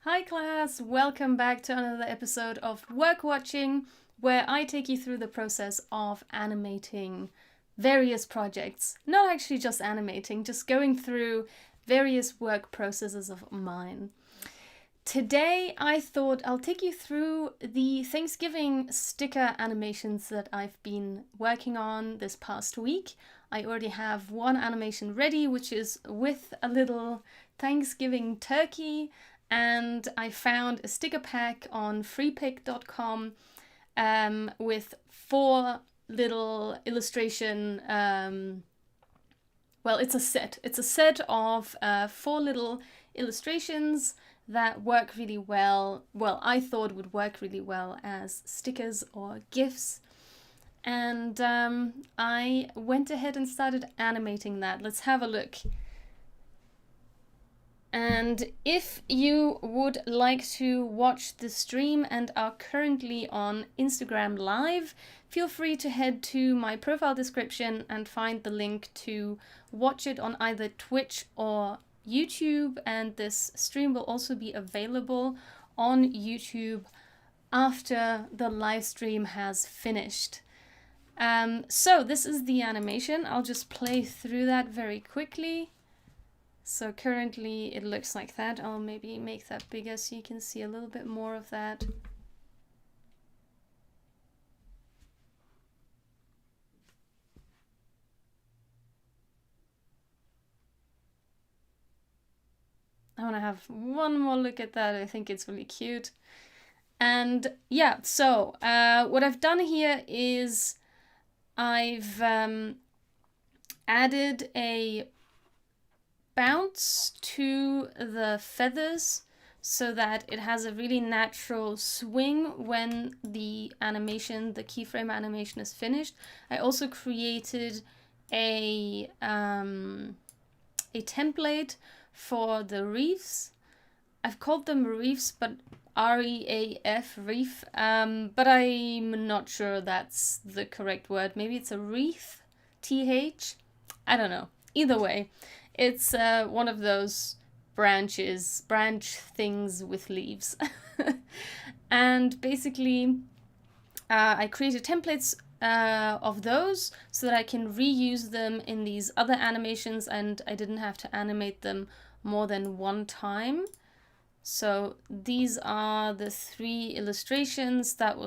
Hi class, welcome back to another episode of Work Watching, where I take you through the process of animating various projects. Not actually just animating, just going through various work processes of mine. Today I thought I'll take you through the Thanksgiving sticker animations that I've been working on this past week. I already have one animation ready, which is with a little Thanksgiving turkey. And I found a sticker pack on freepik.com with 4 little illustration. Well, it's a set. It's a set of 4 little illustrations that work really well. Well, I thought would work really well as stickers or GIFs. And I went ahead and started animating that. Let's have a look. And if you would like to watch the stream and are currently on Instagram Live, feel free to head to my profile description and find the link to watch it on either Twitch or YouTube. And this stream will also be available on YouTube after the live stream has finished. So this is the animation. I'll just play through that very quickly. So currently it looks like that. I'll maybe make that bigger so you can see a little bit more of that. I want to have one more look at that. I think it's really cute. And yeah, so what I've done here is I've added a bounce to the feathers so that it has a really natural swing when the animation, the keyframe animation is finished. I also created a template for the reefs. I've called them reefs, but R-E-A-F, reef, but I'm not sure that's the correct word. Maybe it's a wreath, T-H, I don't know. Either way, it's one of those branch things with leaves. And basically, I created templates of those so that I can reuse them in these other animations, and I didn't have to animate them more than one time. So these are the 3 illustrations that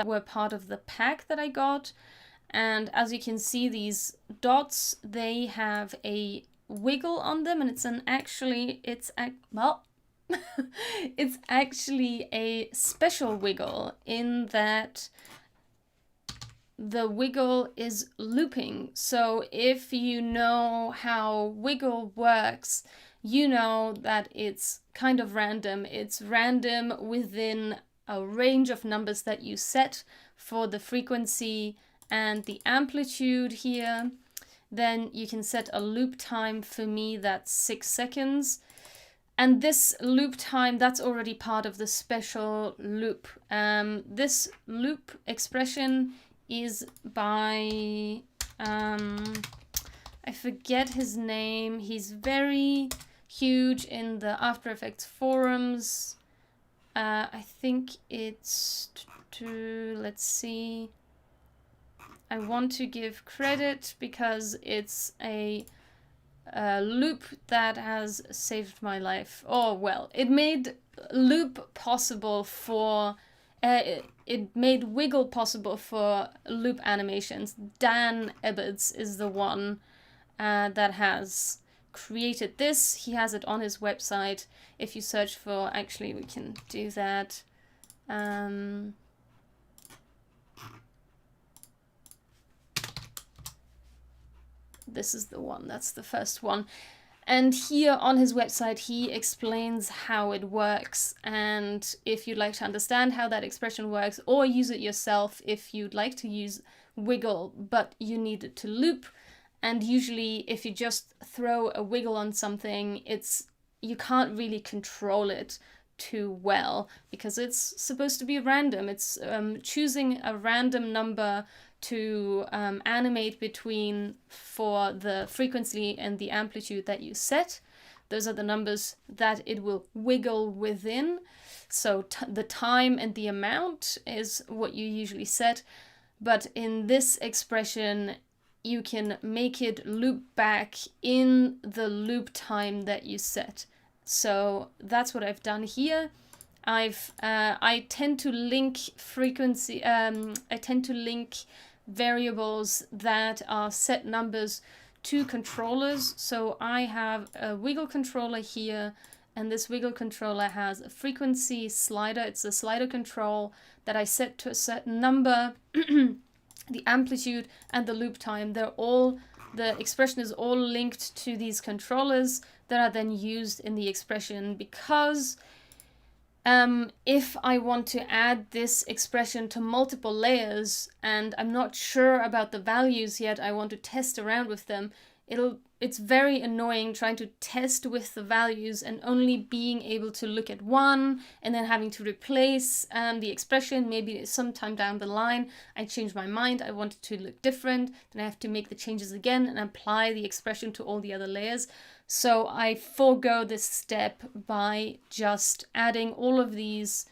were part of the pack that I got. And as you can see, these dots, they have a wiggle on them, and it's actually a special wiggle in that the wiggle is looping. So if you know how wiggle works, you know that it's kind of random. It's random within a range of numbers that you set for the frequency and the amplitude here. Then you can set a loop time. For me, that's 6 seconds. And this loop time, that's already part of the special loop. This loop expression is by, I forget his name. He's very huge in the After Effects forums. I think it's, let's see. I want to give credit because it's a loop that has saved my life. Oh, well, it made loop possible for, it made wiggle possible for loop animations. Dan Ebbets is the one that has created this. He has it on his website. If you search for, actually, we can do that. This is the one, that's the first one. And here on his website, he explains how it works. And if you'd like to understand how that expression works, or use it yourself if you'd like to use wiggle, but you need it to loop. And usually if you just throw a wiggle on something, you can't really control it too well because it's supposed to be random. It's choosing a random number to animate between for the frequency and the amplitude that you set. those are the numbers that it will wiggle within. So the time and the amount is what you usually set. But in this expression, you can make it loop back in the loop time that you set. So that's what I've done here. I tend to link frequency. I tend to link variables that are set numbers to controllers. So I have a wiggle controller here, and this wiggle controller has a frequency slider. It's a slider control that I set to a certain number. The amplitude and the loop time, the expression is all linked to these controllers that are then used in the expression, because if I want to add this expression to multiple layers and I'm not sure about the values yet, I want to test around with them, it's very annoying trying to test with the values and only being able to look at one and then having to replace the expression. Maybe sometime down the line I change my mind, I want it to look different, then I have to make the changes again and apply the expression to all the other layers. So I forego this step by just adding all of these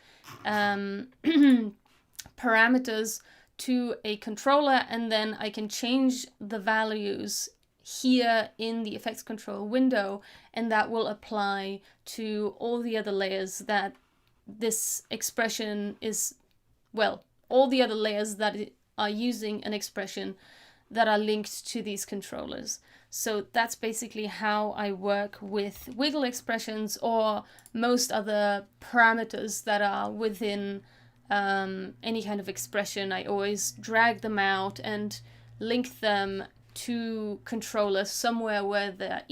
parameters to a controller, and then I can change the values here in the effects control window, and that will apply to all the other layers that this expression is, well, all the other layers that are using an expression that are linked to these controllers. So that's basically how I work with wiggle expressions or most other parameters that are within any kind of expression. I always drag them out and link them to controllers somewhere where they're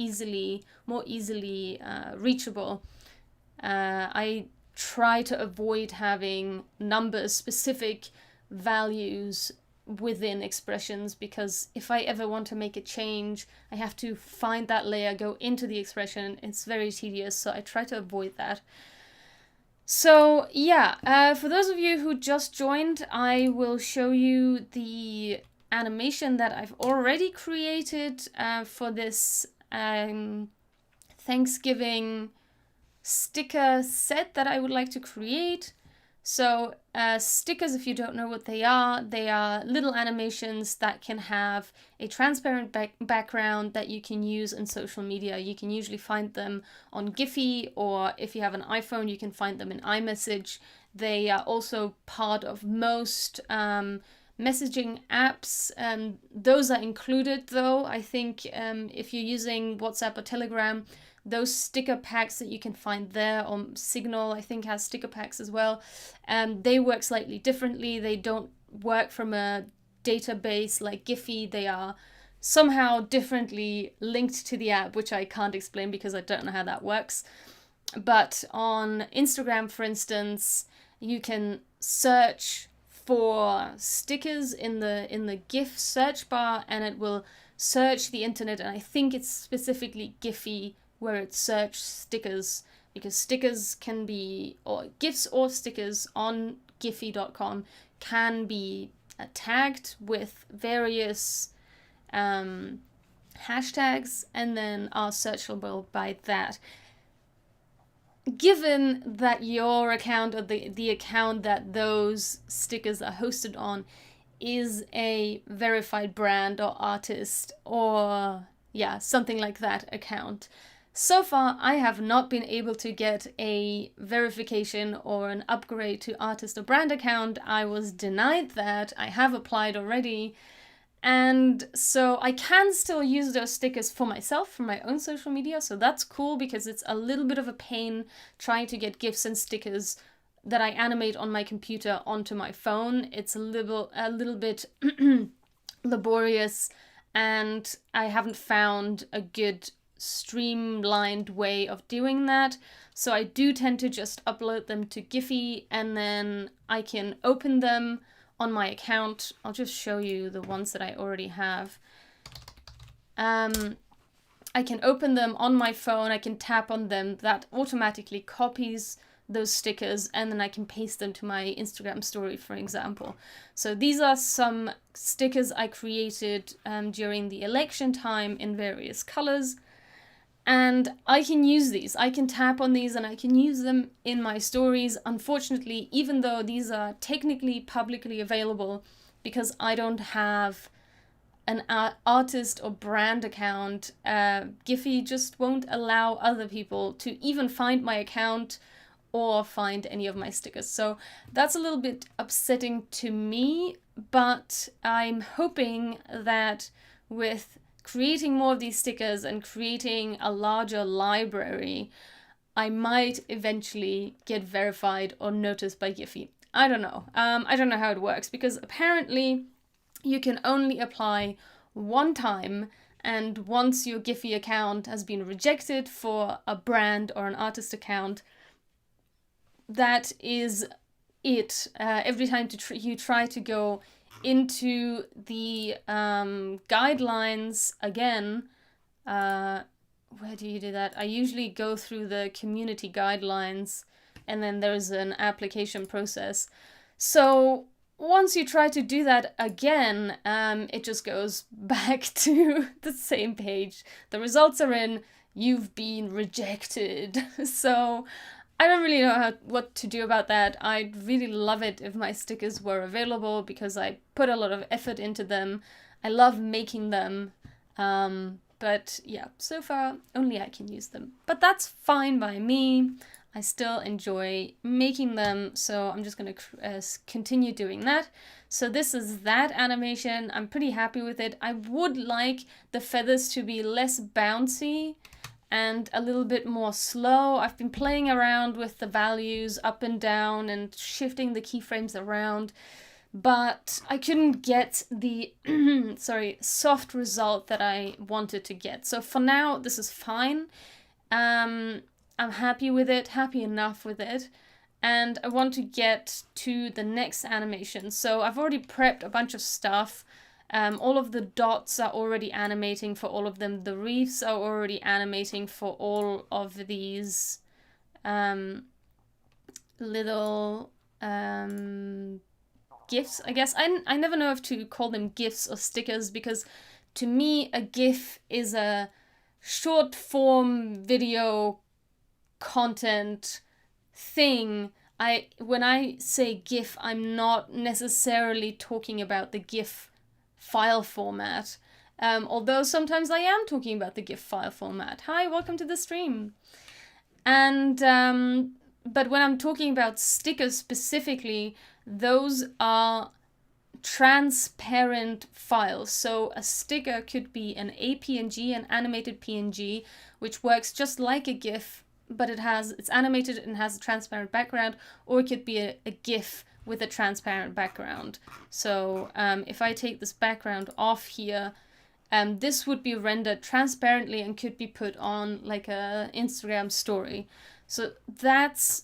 more easily reachable. I try to avoid having number-specific values within expressions, because if I ever want to make a change, I have to find that layer, go into the expression. It's very tedious, so I try to avoid that. So yeah, for those of you who just joined, I will show you the animation that I've already created for this Thanksgiving sticker set that I would like to create. So stickers, if you don't know what they are little animations that can have a transparent background that you can use in social media. You can usually find them on Giphy, or if you have an iPhone, you can find them in iMessage. They are also part of most messaging apps. Those are included though. I think if you're using WhatsApp or Telegram, those sticker packs that you can find there, or Signal I think has sticker packs as well, they work slightly differently. They don't work from a database like Giphy. They are somehow differently linked to the app, which I can't explain because I don't know how that works. But on Instagram, for instance, you can search for stickers in the GIF search bar, and it will search the internet, and I think it's specifically Giphy where it search stickers, because stickers can be, or GIFs or stickers on Giphy.com can be tagged with various hashtags and then are searchable by that. Given that your account, or the account that those stickers are hosted on, is a verified brand or artist, or yeah, something like that account, so far I have not been able to get a verification or an upgrade to artist or brand account. I was denied that. I have applied already. And so I can still use those stickers for myself, for my own social media. So that's cool, because it's a little bit of a pain trying to get GIFs and stickers that I animate on my computer onto my phone. It's a little bit laborious, and I haven't found a good streamlined way of doing that. So I do tend to just upload them to Giphy, and then I can open them on my account. I'll just show you the ones that I already have. I can open them on my phone, I can tap on them, that automatically copies those stickers, and then I can paste them to my Instagram story, for example. So these are some stickers I created during the election time in various colors. And I can use these. I can tap on these and I can use them in my stories. Unfortunately, even though these are technically publicly available, because I don't have an artist or brand account, Giphy just won't allow other people to even find my account or find any of my stickers. So that's a little bit upsetting to me, but I'm hoping that with creating more of these stickers and creating a larger library, I might eventually get verified or noticed by Giphy. I don't know. I don't know how it works, because apparently you can only apply one time, and once your Giphy account has been rejected for a brand or an artist account, that is it. Every time you try to go into the guidelines again, where do you do that? I usually go through the community guidelines, and then there's an application process. So once you try to do that again, it just goes back to the same page. The results are in, you've been rejected. So I don't really know what to do about that. I'd really love it if my stickers were available, because I put a lot of effort into them. I love making them. But yeah, so far only I can use them. But that's fine by me. I still enjoy making them, so I'm just going to continue doing that. So this is that animation. I'm pretty happy with it. I would like the feathers to be less bouncy and a little bit more slow. I've been playing around with the values up and down and shifting the keyframes around, but I couldn't get the soft result that I wanted to get. So for now, this is fine. I'm happy with it, happy enough with it, and I want to get to the next animation. So I've already prepped a bunch of stuff. All of the dots are already animating for all of them. The reefs are already animating for all of these little GIFs, I guess. I never know if to call them GIFs or stickers, because to me a GIF is a short form video content thing. When I say GIF, I'm not necessarily talking about the GIF file format, although sometimes I am talking about the GIF file format. Hi, welcome to the stream. And but when I'm talking about stickers specifically, those are transparent files. So a sticker could be an APNG, an animated PNG, which works just like a GIF, but it's animated and has a transparent background, or it could be a GIF with a transparent background. So if I take this background off here, this would be rendered transparently and could be put on like a Instagram story. So that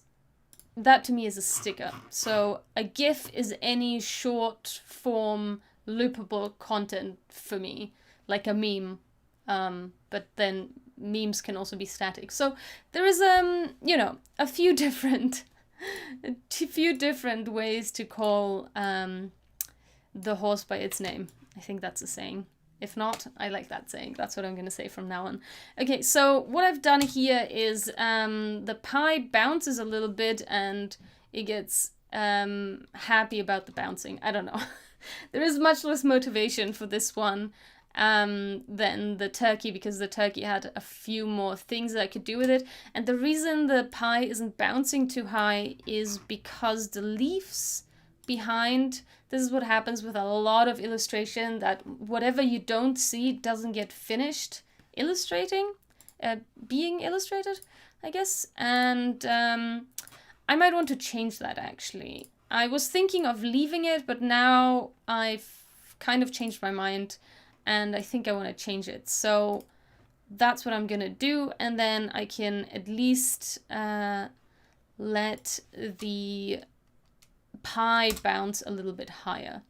to me is a sticker. So a GIF is any short form loopable content for me, like a meme. But then memes can also be static. So there is a few different ways to call the horse by its name. I think that's a saying. If not, I like that saying. That's what I'm going to say from now on. Okay, so what I've done here is the pie bounces a little bit and it gets happy about the bouncing. I don't know. There is much less motivation for this one than the turkey, because the turkey had a few more things that I could do with it. And the reason the pie isn't bouncing too high is because the leaves behind, this is what happens with a lot of illustration, that whatever you don't see doesn't get finished being illustrated, I guess. And I might want to change that, actually. I was thinking of leaving it, but now I've kind of changed my mind and I think I want to change it. So that's what I'm going to do, and then I can at least let the pie bounce a little bit higher.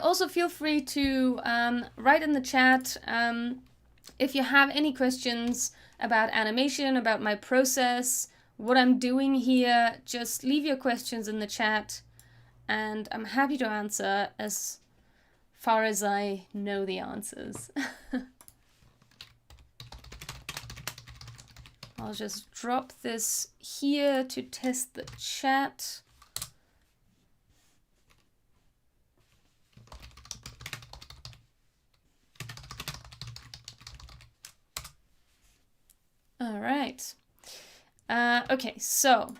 Also feel free to write in the chat if you have any questions about animation, about my process, what I'm doing here, just leave your questions in the chat and I'm happy to answer as far as I know the answers. I'll just drop this here to test the chat. All right. Okay, so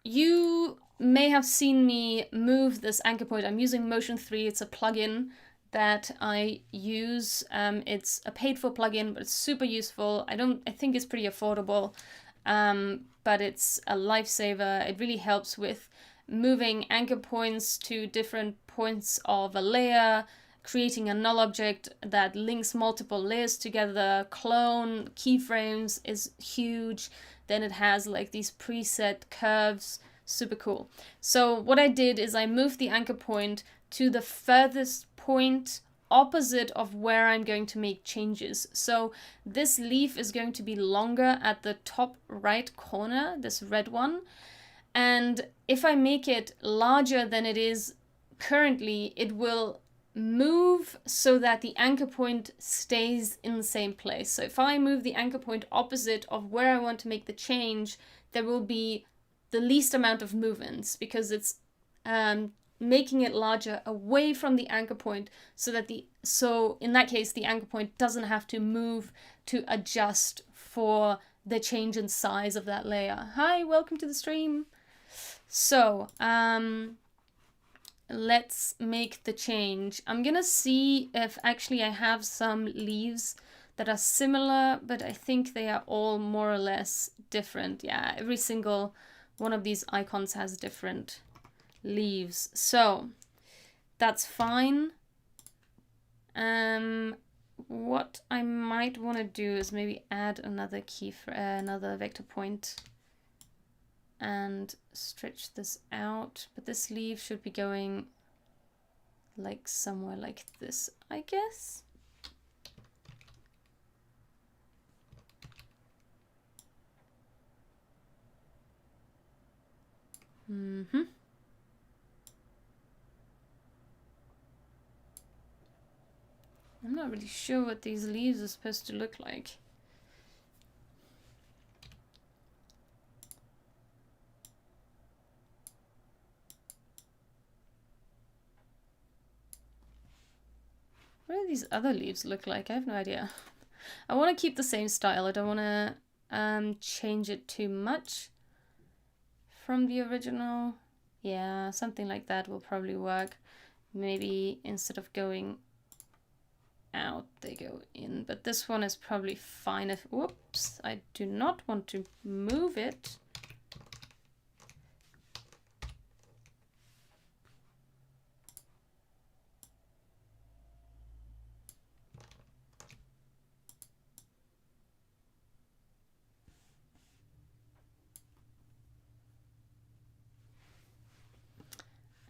you may have seen me move this anchor point. I'm using Motion 3. It's a plugin that I use. It's a paid for plugin, but it's super useful. I think it's pretty affordable, but it's a lifesaver. It really helps with moving anchor points to different points of a layer, creating a null object that links multiple layers together. Clone keyframes is huge. Then it has like these preset curves, super cool. So what I did is I moved the anchor point to the furthest point opposite of where I'm going to make changes. So this leaf is going to be longer at the top right corner, this red one. And if I make it larger than it is currently, it will move so that the anchor point stays in the same place. So if I move the anchor point opposite of where I want to make the change, there will be the least amount of movements because it's making it larger away from the anchor point so that in that case the anchor point doesn't have to move to adjust for the change in size of that layer. Hi, welcome to the stream. So let's make the change. I'm gonna see if actually I have some leaves that are similar, but I think they are all more or less different. Yeah, every single one of these icons has different leaves, so that's fine. What I might want to do is maybe add another key for another vector point and stretch this out, but this leaf should be going like somewhere like this, I guess. I'm not really sure what these leaves are supposed to look like. What do these other leaves look like? I have no idea. I want to keep the same style. I don't want to change it too much from the original. Yeah, something like that will probably work. Maybe instead of going out, they go in. But this one is probably fine if... Whoops, I do not want to move it.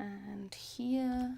And here...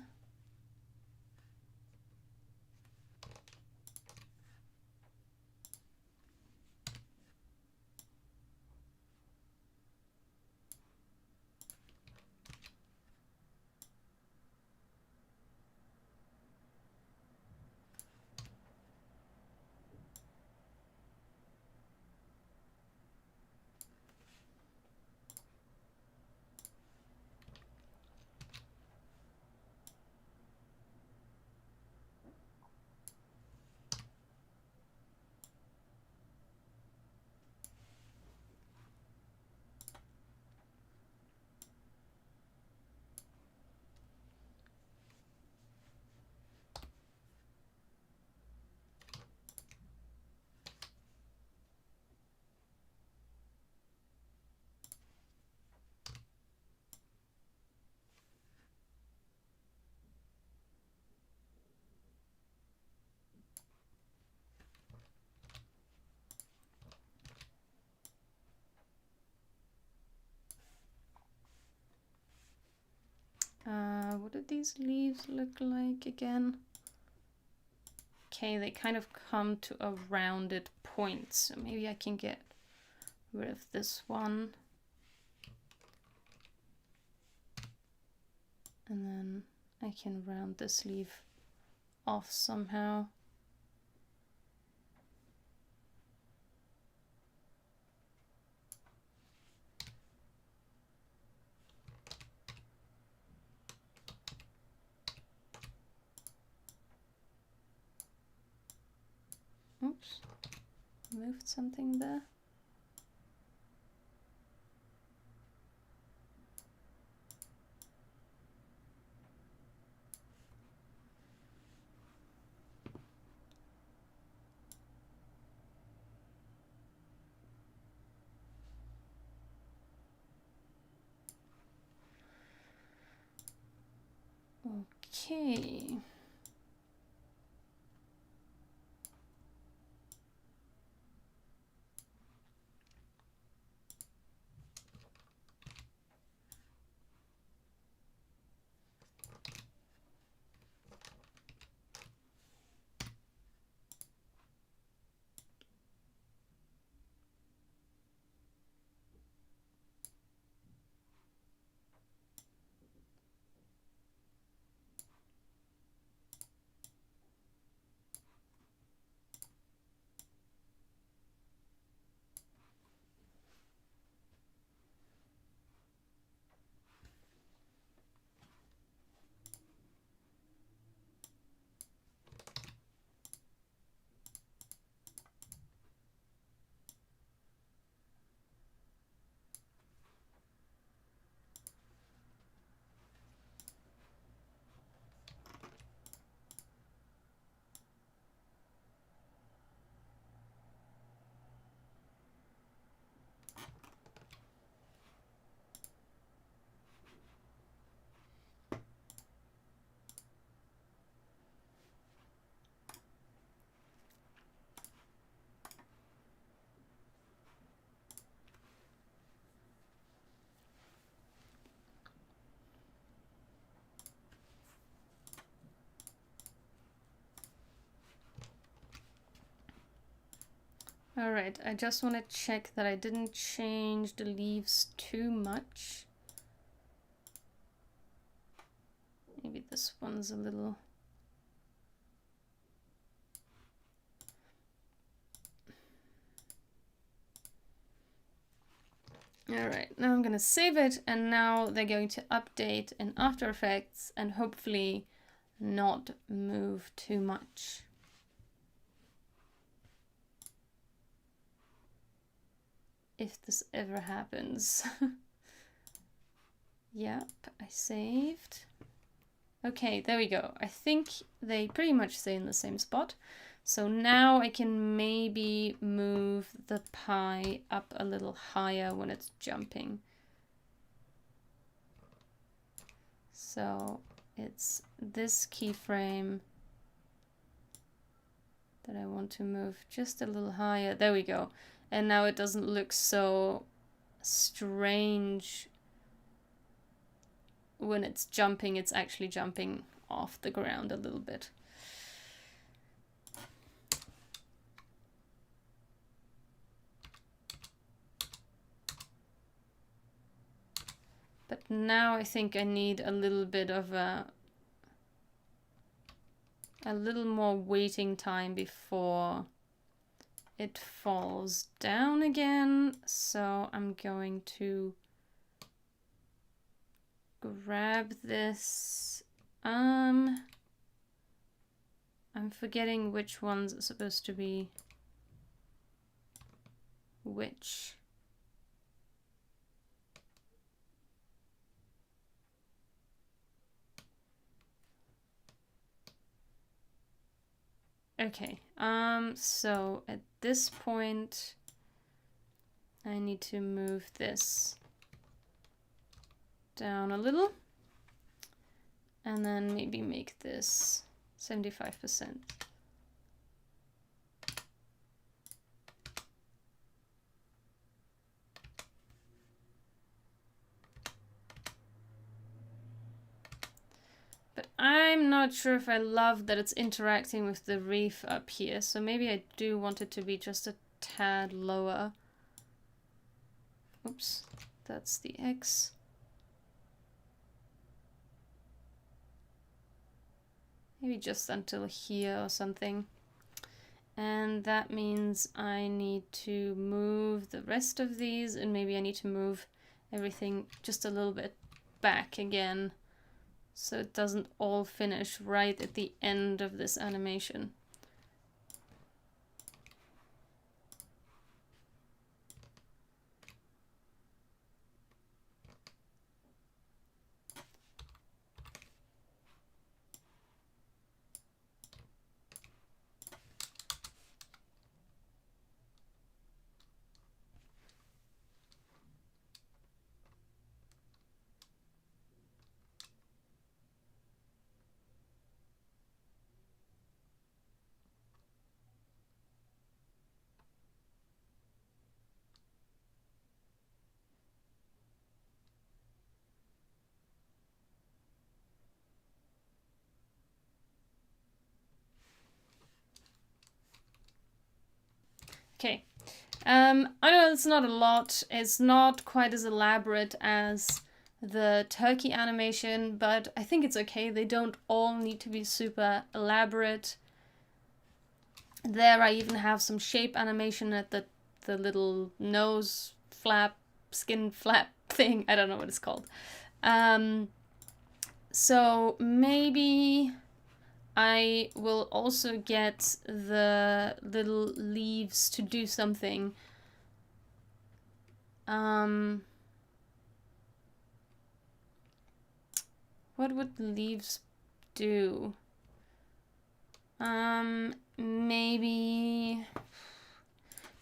what do these leaves look like again? Okay, they kind of come to a rounded point, so maybe I can get rid of this one. And then I can round this leaf off somehow. Oops, moved something there. Okay. Alright, I just want to check that I didn't change the leaves too much. Maybe this one's a little... Alright, now I'm gonna save it, and now they're going to update in After Effects and hopefully not move too much. If this ever happens. Yep, I saved. Okay, there we go. I think they pretty much stay in the same spot. So now I can maybe move the pie up a little higher when it's jumping. So it's this keyframe that I want to move just a little higher. There we go. And now it doesn't look so strange when it's jumping. It's actually jumping off the ground a little bit. But now I think I need a little bit of a little more waiting time before it falls down again. So I'm going to grab this. I'm forgetting which ones are supposed to be which. Okay, so at this point, I need to move this down a little, and then maybe make this 75%. But I'm I'm not sure if I love that it's interacting with the reef up here, so maybe I do want it to be just a tad lower. Oops, that's the X. Maybe just until here or something. And that means I need to move the rest of these, and maybe I need to move everything just a little bit back again, so it doesn't all finish right at the end of this animation. Okay, I know it's not a lot, it's not quite as elaborate as the turkey animation, but I think it's okay. They don't all need to be super elaborate. There I even have some shape animation at the little nose flap, skin flap thing. I don't know what it's called. So maybe I will also get the little leaves to do something. What would the leaves do? Maybe...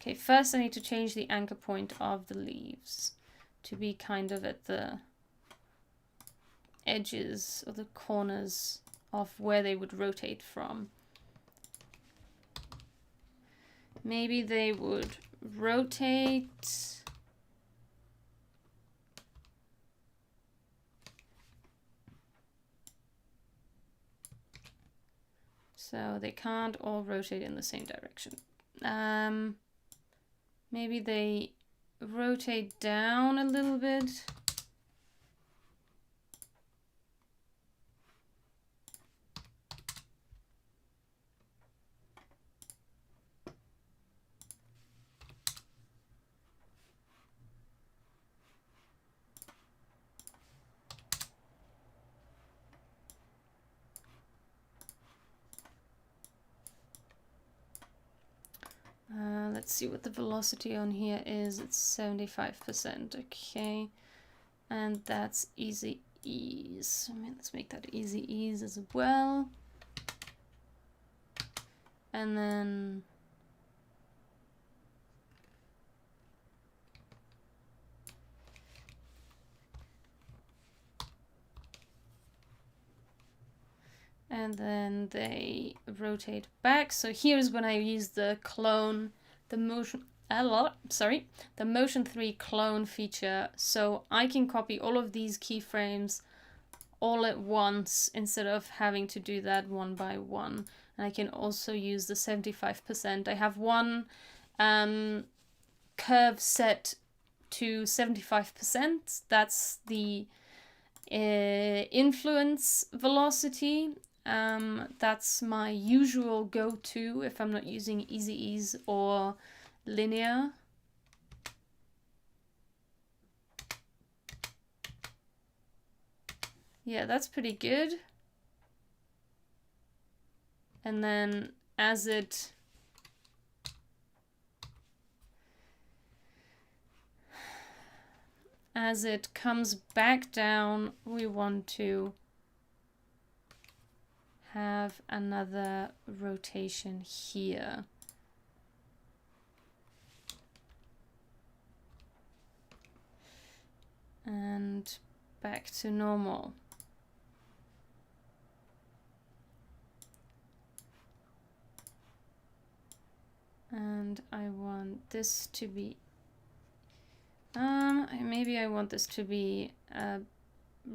Okay, first I need to change the anchor point of the leaves to be kind of at the edges or the corners of where they would rotate from. Maybe they would rotate... So they can't all rotate in the same direction. Maybe they rotate down a little bit. Let's see what the velocity on here is. It's 75%. Okay, and that's easy ease. I mean, let's make that easy ease as well. And then they rotate back. So here's when I use the clone, the motion 3 clone feature, so I can copy all of these keyframes all at once instead of having to do that one by one. And I can also use the 75%. I have one curve set to 75%. That's the influence velocity. That's my usual go-to if I'm not using easy ease or linear. Yeah, that's pretty good. And then as it comes back down, we want to have another rotation here. And back to normal. And I want this to be maybe I want this to be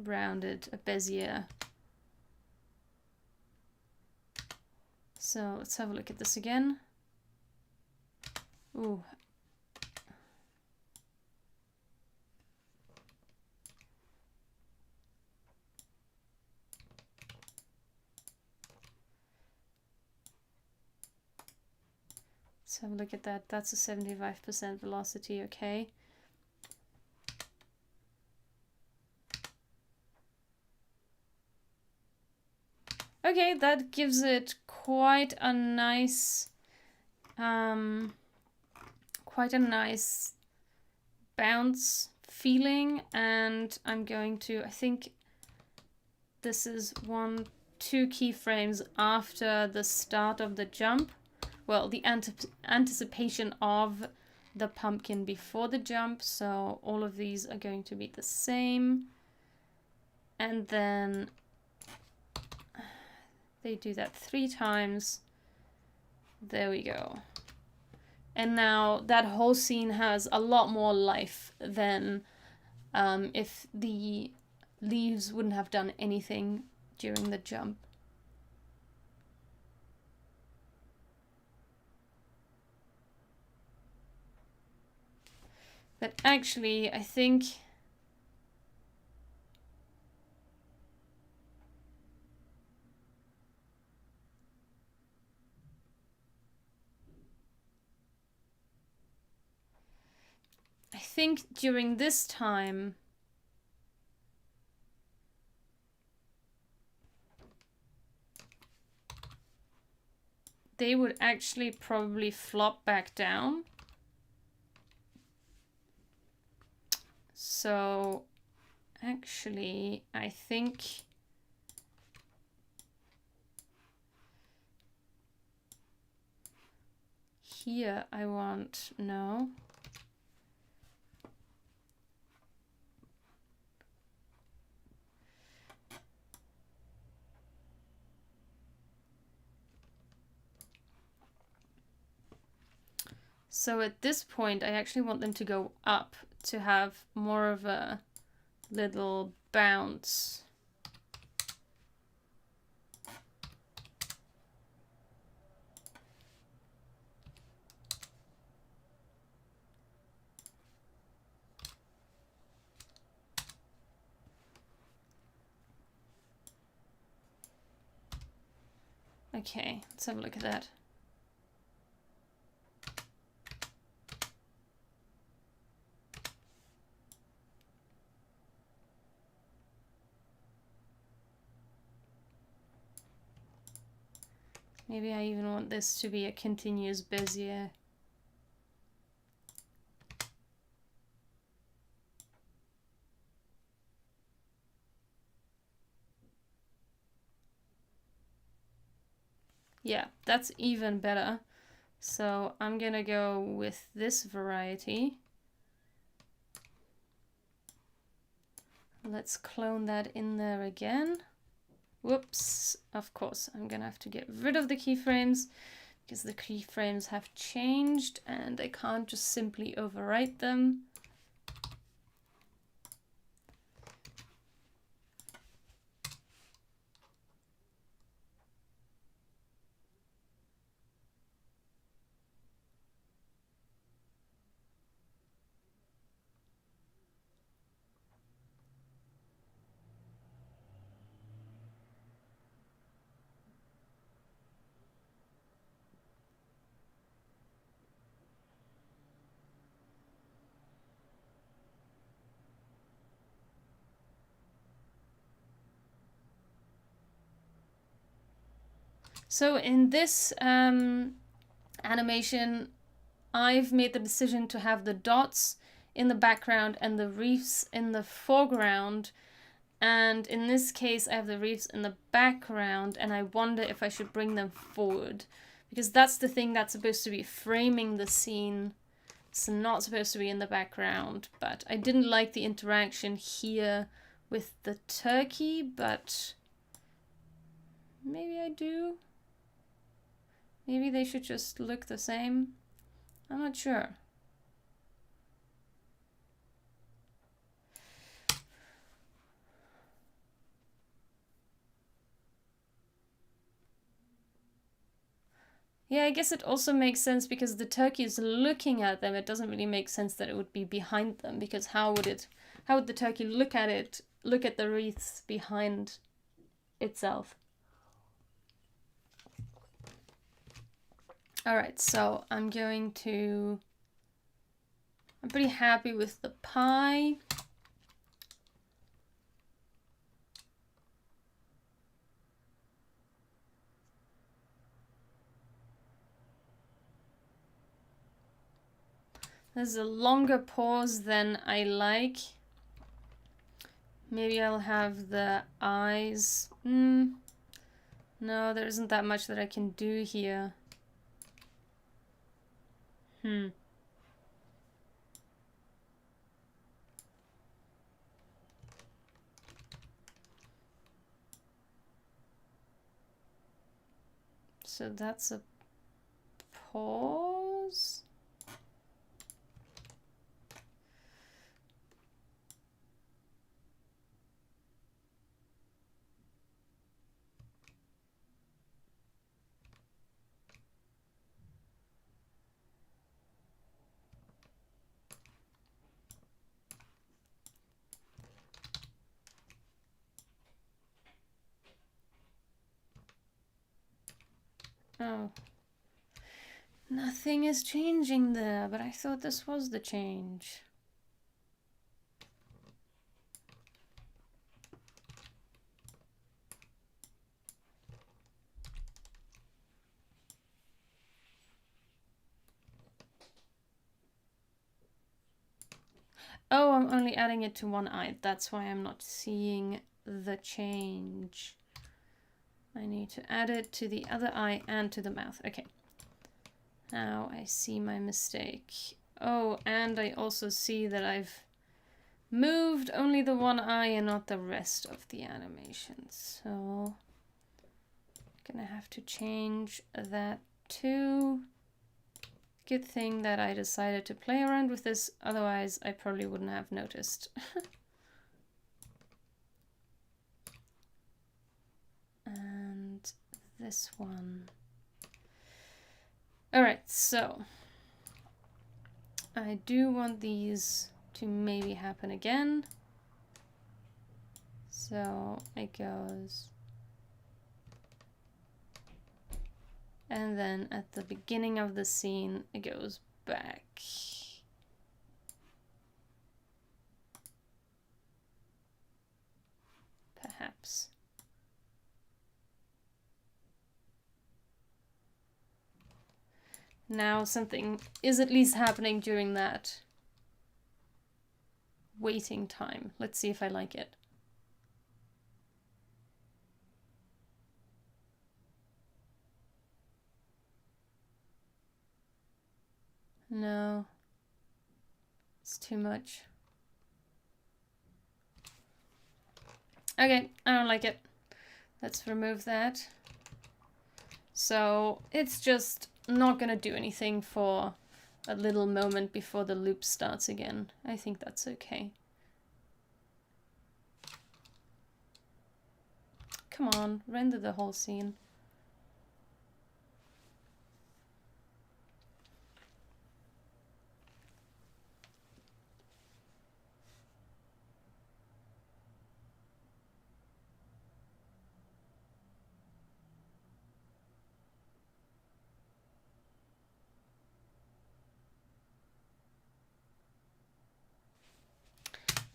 rounded, a Bezier. So let's have a look at this again. Ooh. Let's have a look at that. That's a 75% velocity, okay. Okay, that gives it quite a nice bounce feeling, and I'm going to, I think this is 2 keyframes after the start of the jump. Well, the anticipation of the pumpkin before the jump, so all of these are going to be the same. And then they do that 3 times. There we go. And now that whole scene has a lot more life than if the leaves wouldn't have done anything during the jump. But actually, I think during this time they would actually probably flop back down. So actually, I think here I want, no. So at this point, I actually want them to go up to have more of a little bounce. Okay, let's have a look at that. Maybe I even want this to be a continuous Bezier. Yeah, that's even better. So I'm gonna go with this variety. Let's clone that in there again. Whoops, of course, I'm gonna have to get rid of the keyframes because the keyframes have changed and I can't just simply overwrite them. So in this animation, I've made the decision to have the dots in the background and the reefs in the foreground. And in this case, I have the reefs in the background, and I wonder if I should bring them forward. Because that's the thing that's supposed to be framing the scene. It's not supposed to be in the background. But I didn't like the interaction here with the turkey, but maybe I do. Maybe they should just look the same. I'm not sure. Yeah, I guess it also makes sense because the turkey is looking at them. It doesn't really make sense that it would be behind them, because how would the turkey look at the wreaths behind itself? All right, so I'm pretty happy with the pie. There's a longer pause than I like. Maybe I'll have the eyes. No, there isn't that much that I can do here. So that's a pause. Oh. Nothing is changing there, but I thought this was the change. Oh, I'm only adding it to one eye. That's why I'm not seeing the change. I need to add it to the other eye and to the mouth. Okay. Now I see my mistake. Oh, and I also see that I've moved only the one eye and not the rest of the animation. So I'm gonna have to change that too. Good thing that I decided to play around with this, otherwise I probably wouldn't have noticed. And this one. Alright, so I do want these to maybe happen again. So it goes. And then at the beginning of the scene, it goes back. Perhaps. Now something is at least happening during that waiting time. Let's see if I like it. No. It's too much. Okay, I don't like it. Let's remove that. So it's just not gonna do anything for a little moment before the loop starts again. I think that's okay. Come on, render the whole scene.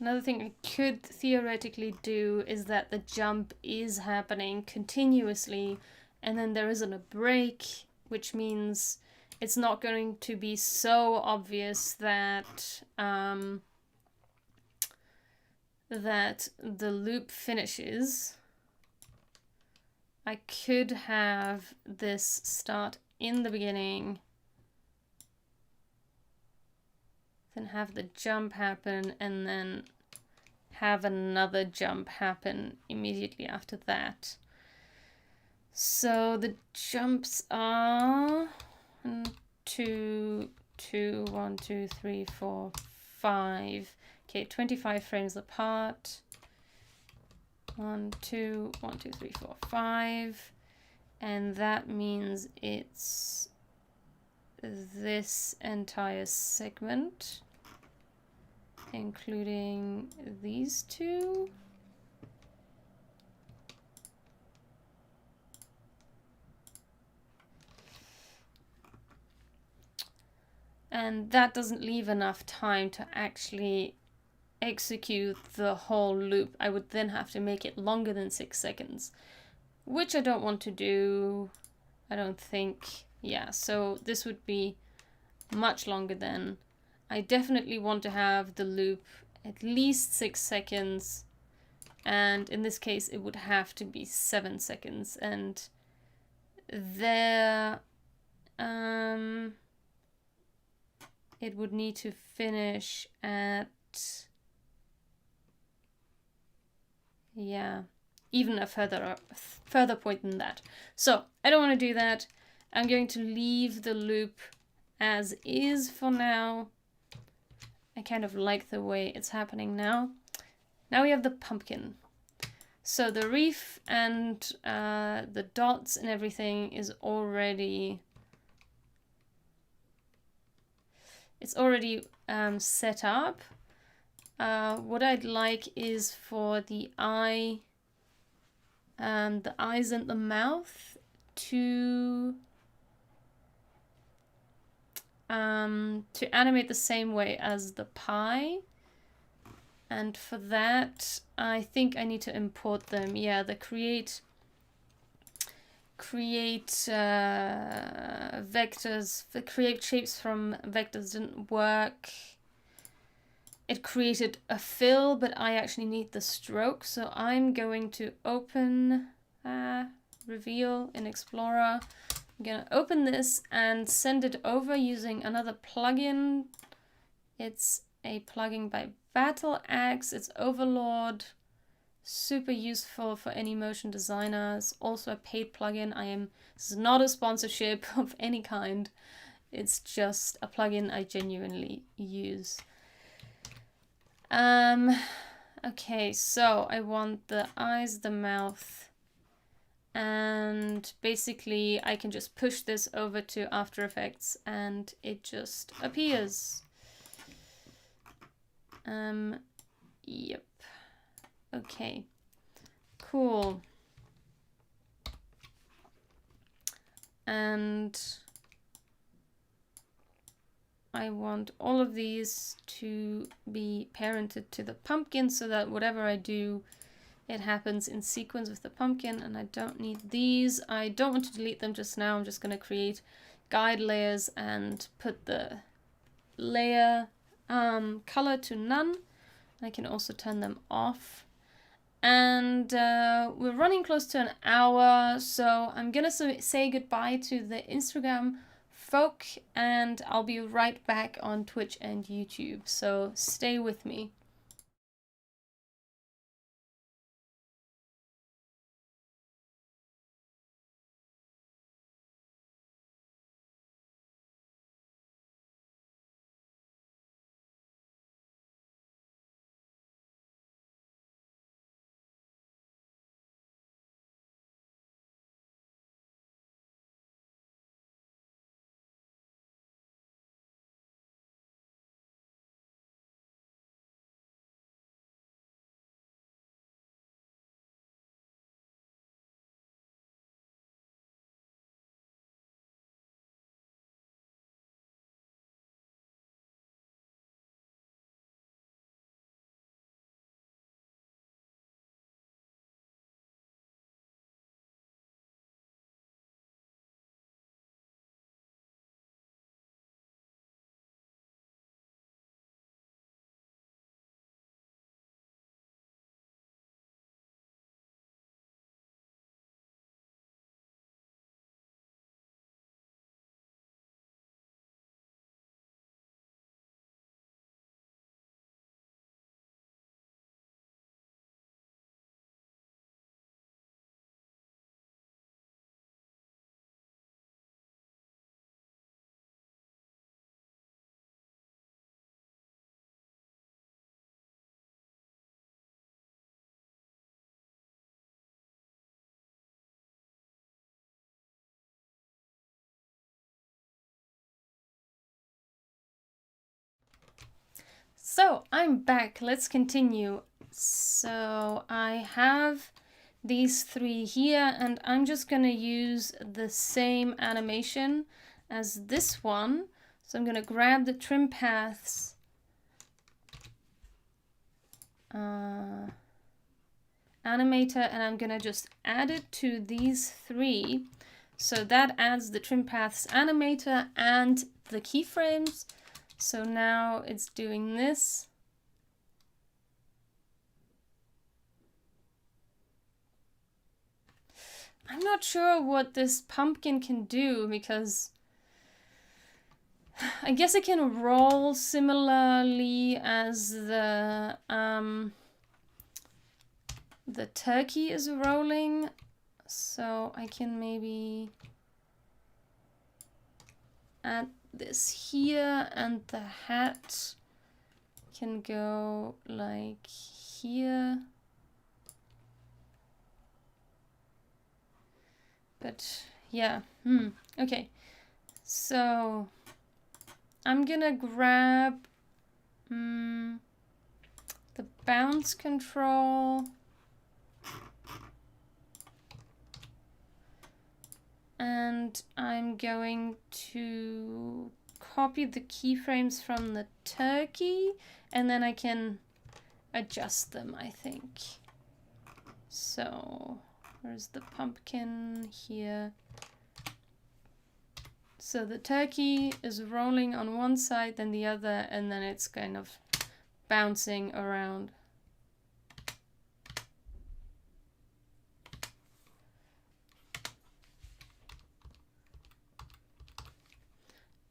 Another thing I could theoretically do is that the jump is happening continuously and then there isn't a break, which means it's not going to be so obvious that that the loop finishes. I could have this start in the beginning, then have the jump happen, and then have another jump happen immediately after that. So the jumps are 1, 2, 2, 1, 2, 3, 4, 5. Okay, 25 frames apart. 1, 2, 1, 2, 3, 4, 5. And that means it's this entire segment, including these two. And that doesn't leave enough time to actually execute the whole loop. I would then have to make it longer than 6 seconds, which I don't want to do. I don't think. Yeah, so this would be much longer then. I definitely want to have the loop at least 6 seconds, and in this case it would have to be 7 seconds, and there it would need to finish at, yeah, even a further point than that. So I don't want to do that. I'm going to leave the loop as is for now. I kind of like the way it's happening now. Now we have the pumpkin. So the reef and the dots and everything is already, it's already set up. What I'd like is for the eye, the eyes and the mouth to animate the same way as the pie. And for that, I think I need to import them. Yeah, the create vectors, the create shapes from vectors didn't work. It created a fill, but I actually need the stroke. So I'm going to open reveal in Explorer. I'm gonna open this and send it over using another plugin. It's a plugin by BattleAxe. It's Overlord. Super useful for any motion designers. Also a paid plugin. This is not a sponsorship of any kind. It's just a plugin I genuinely use. Okay, so I want the eyes, the mouth, and basically I can just push this over to After Effects and it just appears. Yep. Okay, cool. And I want all of these to be parented to the pumpkin so that whatever I do, it happens in sequence with the pumpkin, and I don't need these. I don't want to delete them just now. I'm just going to create guide layers and put the layer color to none. I can also turn them off. And we're running close to an hour, so I'm gonna say goodbye to the Instagram folk, and I'll be right back on Twitch and YouTube, so stay with me. So I'm back. Let's continue. So I have these three here, and I'm just going to use the same animation as this one. So I'm going to grab the trim paths, animator, and I'm going to just add it to these three. So that adds the trim paths animator and the keyframes. So now it's doing this. I'm not sure what this pumpkin can do, because I guess it can roll similarly as the turkey is rolling. So I can maybe add this here, and the hat can go like here. But yeah, okay. So I'm gonna grab the bounce control, and I'm going to copy the keyframes from the turkey, and then I can adjust them, I think. So where's the pumpkin? Here. So the turkey is rolling on one side, then the other, and then it's kind of bouncing around.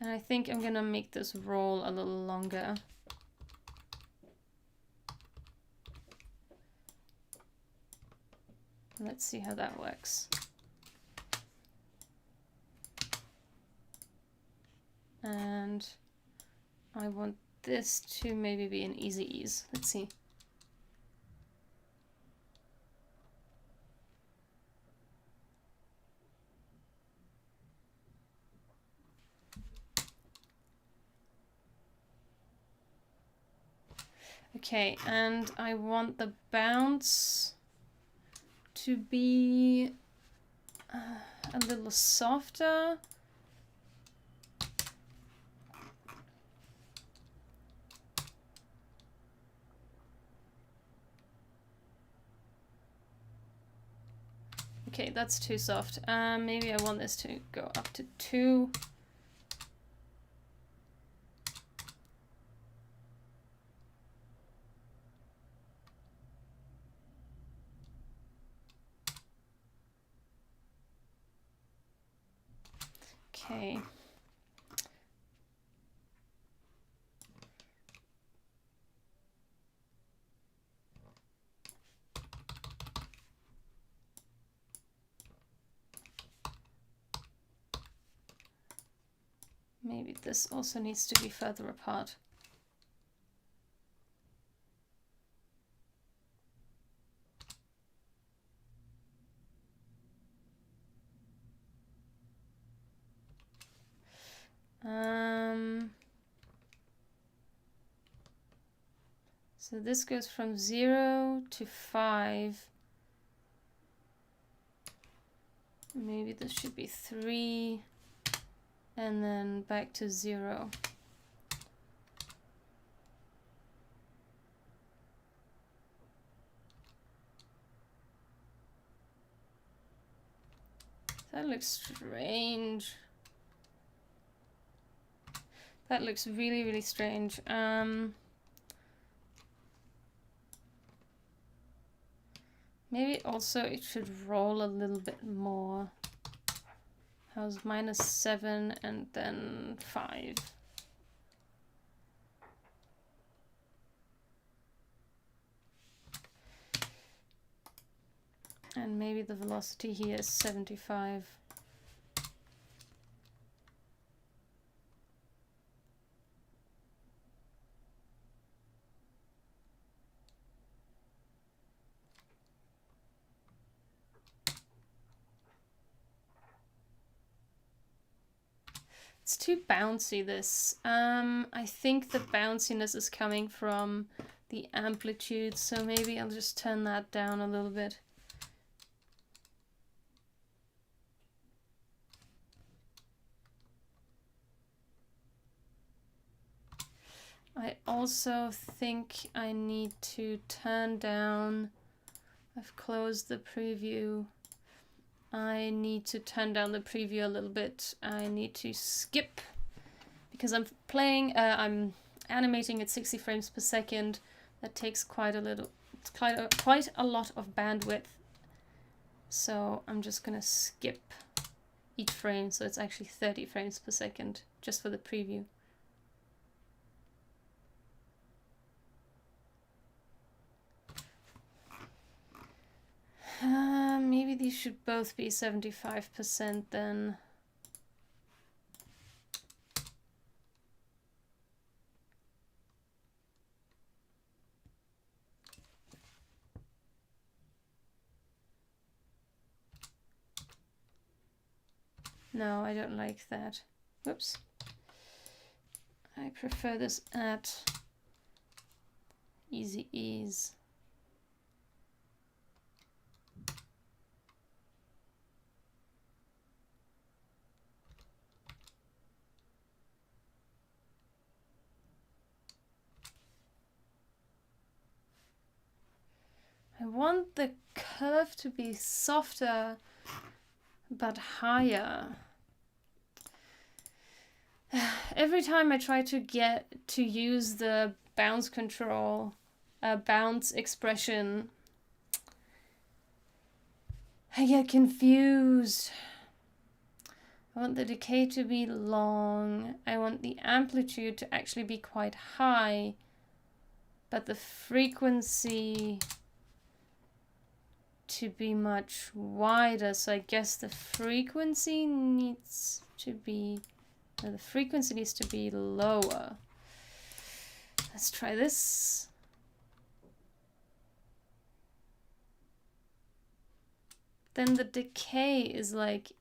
And I think I'm gonna make this roll a little longer. Let's see how that works. And I want this to maybe be an easy ease. Let's see. Okay, and I want the bounce to be a little softer. Okay, that's too soft. Maybe I want this to go up to 2. Okay. Maybe this also needs to be further apart. So this goes from 0 to 5. Maybe this should be 3, and then back to 0. That looks strange. That looks really, really strange. Maybe also it should roll a little bit more. How's -7 and then 5? And maybe the velocity here is 75. It's too bouncy, this. I think the bounciness is coming from the amplitude, so maybe I'll just turn that down a little bit. I also think I need to turn down, I've closed the preview. I need to turn down the preview a little bit. I need to skip because I'm animating at 60 frames per second. That takes quite a lot of bandwidth. So I'm just gonna skip each frame, so it's actually 30 frames per second just for the preview. Maybe these should both be 75% then. No, I don't like that. Whoops. I prefer this at easy ease. I want the curve to be softer but higher. Every time I try to get to use the bounce control, bounce expression, I get confused. I want the decay to be long. I want the amplitude to actually be quite high, but the frequency to be much wider. So I guess the frequency needs to be lower. Let's try this. Then the decay is like,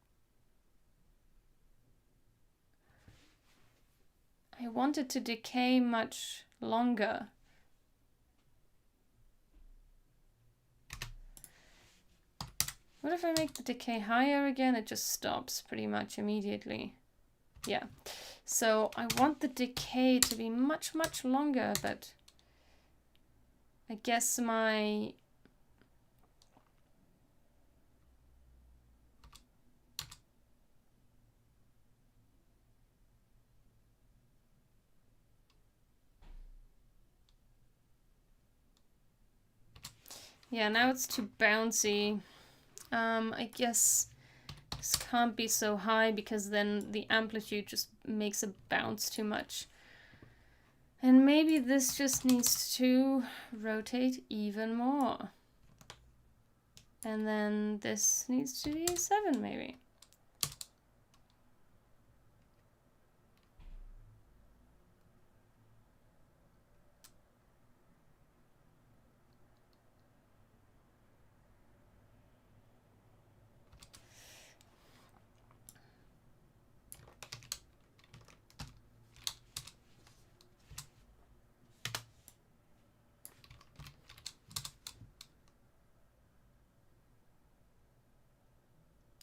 I want it to decay much longer. What if I make the decay higher again? It just stops pretty much immediately. Yeah, so I want the decay to be much, much longer, but I guess my... Yeah, now it's too bouncy. I guess this can't be so high because then the amplitude just makes a bounce too much. And maybe this just needs to rotate even more. And then this needs to be 7 maybe.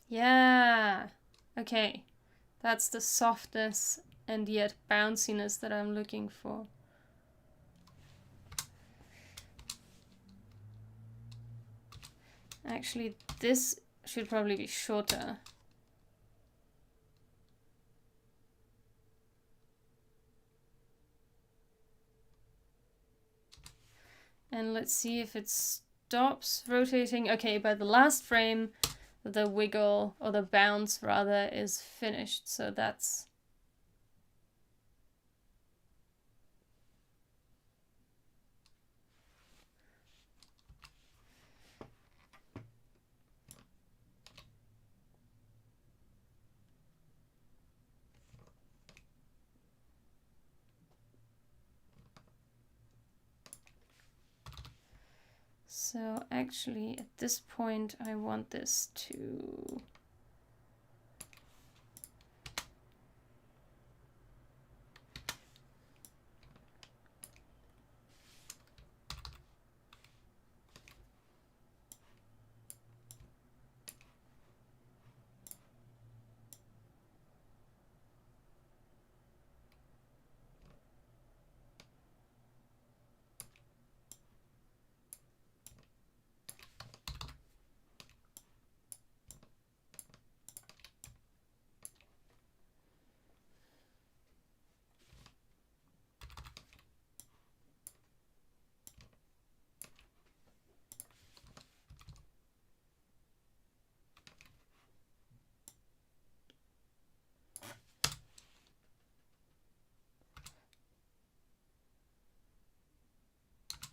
Yeah, okay, that's the softness and yet bounciness that I'm looking for. Actually, this should probably be shorter. And let's see if it stops rotating. Okay, by the last frame, the wiggle, or the bounce rather, is finished. So that's... So actually, at this point, I want this to...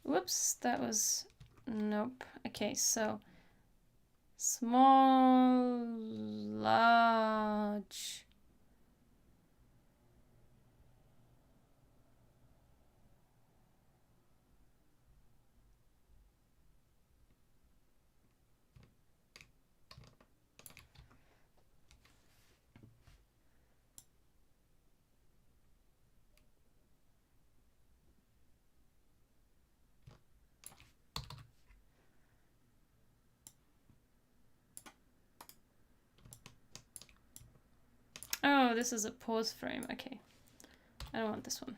Whoops, that was, nope. Okay, so small, large. Oh, this is a pause frame. Okay. I don't want this one.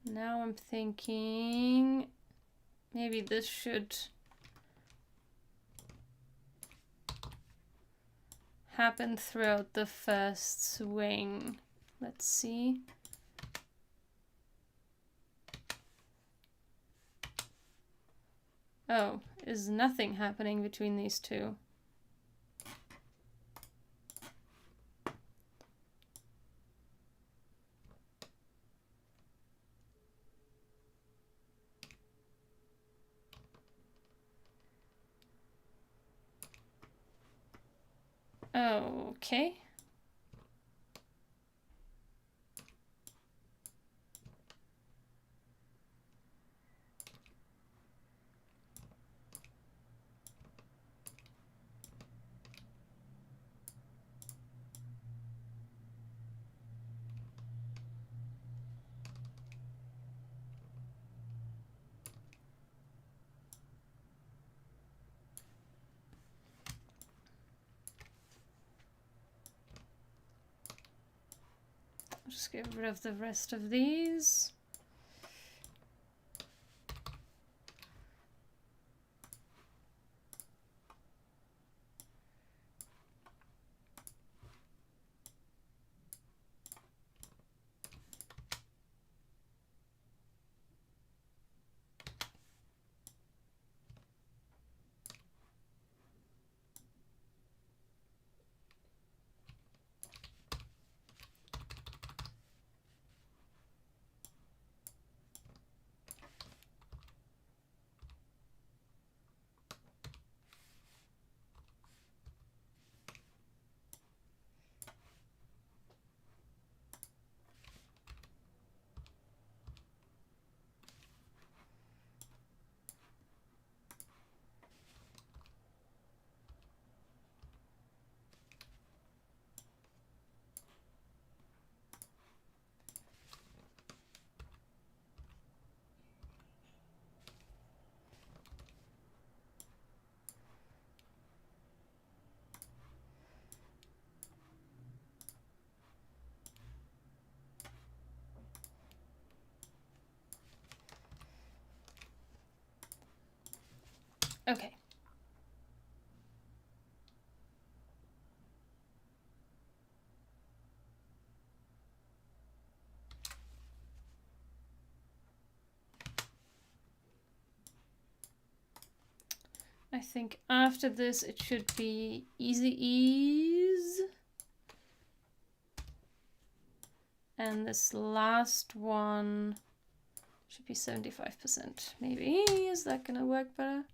Now I'm thinking maybe this should happen throughout the first swing. Let's see. Oh, is nothing happening between these two? Okay. I'll just get rid of the rest of these. Okay. I think after this it should be easy ease. And this last one should be 75%. Maybe. Is that gonna work better?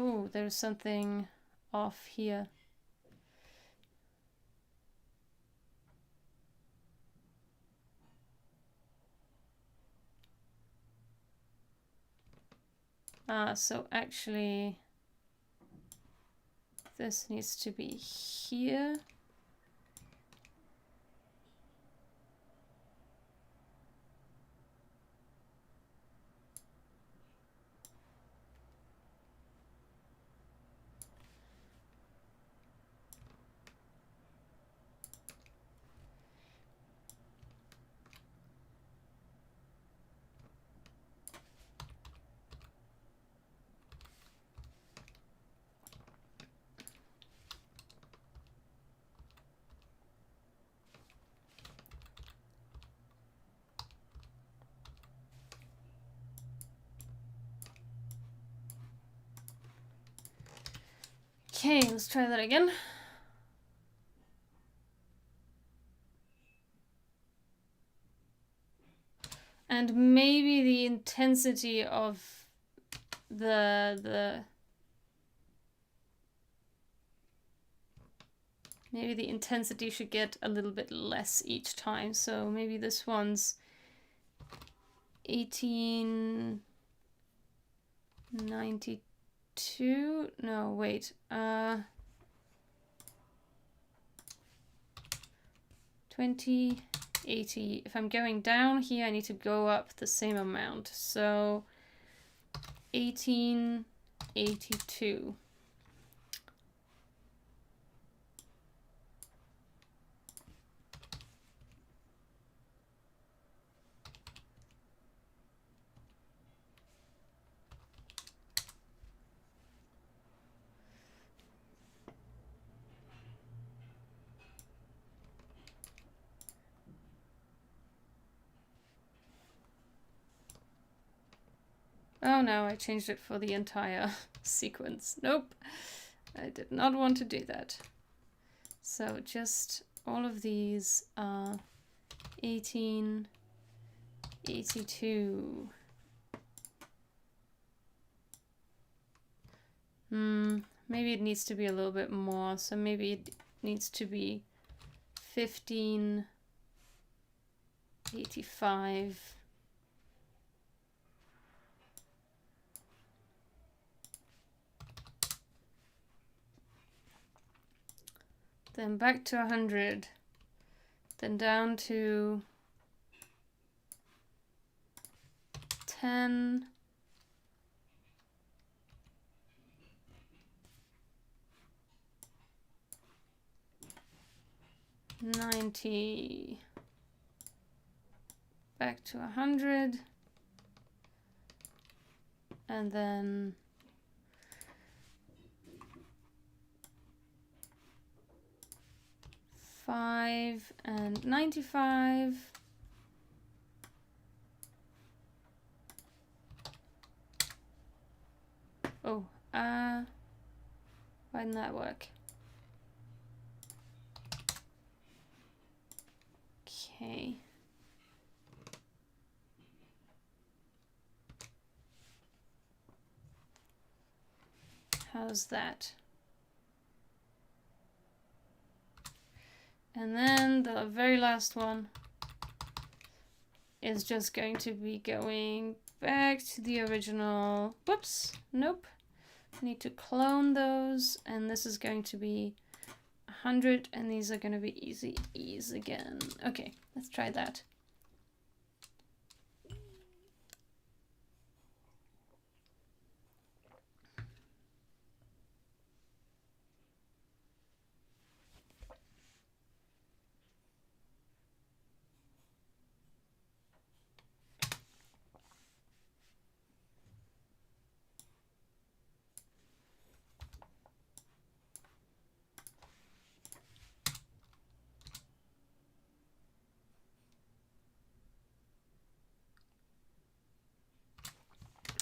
Oh, there's something off here. So actually this needs to be here. Okay, let's try that again. And maybe the intensity of maybe the intensity should get a little bit less each time. So maybe this one's 1892. No, wait. 2080. If I'm going down here, I need to go up the same amount. So 1882. Oh no, I changed it for the entire sequence. Nope, I did not want to do that. So just all of these are 1882. Maybe it needs to be a little bit more. So maybe it needs to be 1585. Then back to 100. Then down to 10. 90. Back to 100. And then 5 and 95. Oh, why didn't that work? Okay. How's that? And then the very last one is just going to be going back to the original. Whoops, nope. I need to clone those, and this is going to be 100, and these are going to be easy ease again. Okay, let's try that.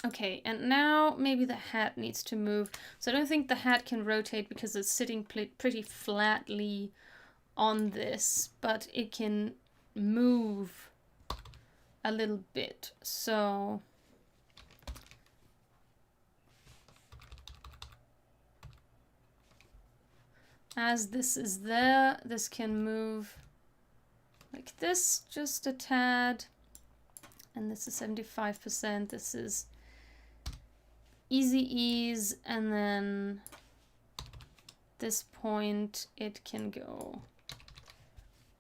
Okay, and now maybe the hat needs to move. So I don't think the hat can rotate because it's sitting pretty flatly on this, but it can move a little bit. So as this is there, this can move like this, just a tad. And this is 75%. This is easy ease, and then this point, it can go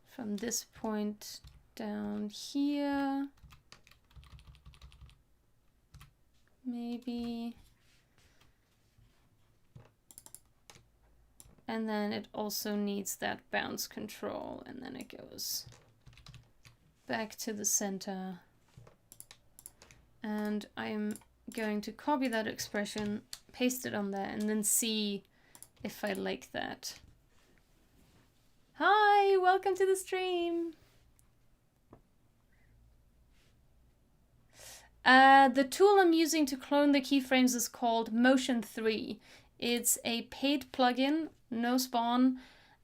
from this point down here. Maybe. And then it also needs that bounce control, and then it goes back to the center. And I'm going to copy that expression, paste it on there, and then see if I like that. Hi, welcome to the stream. The tool I'm using to clone the keyframes is called Motion 3. It's a paid plugin, no spawn.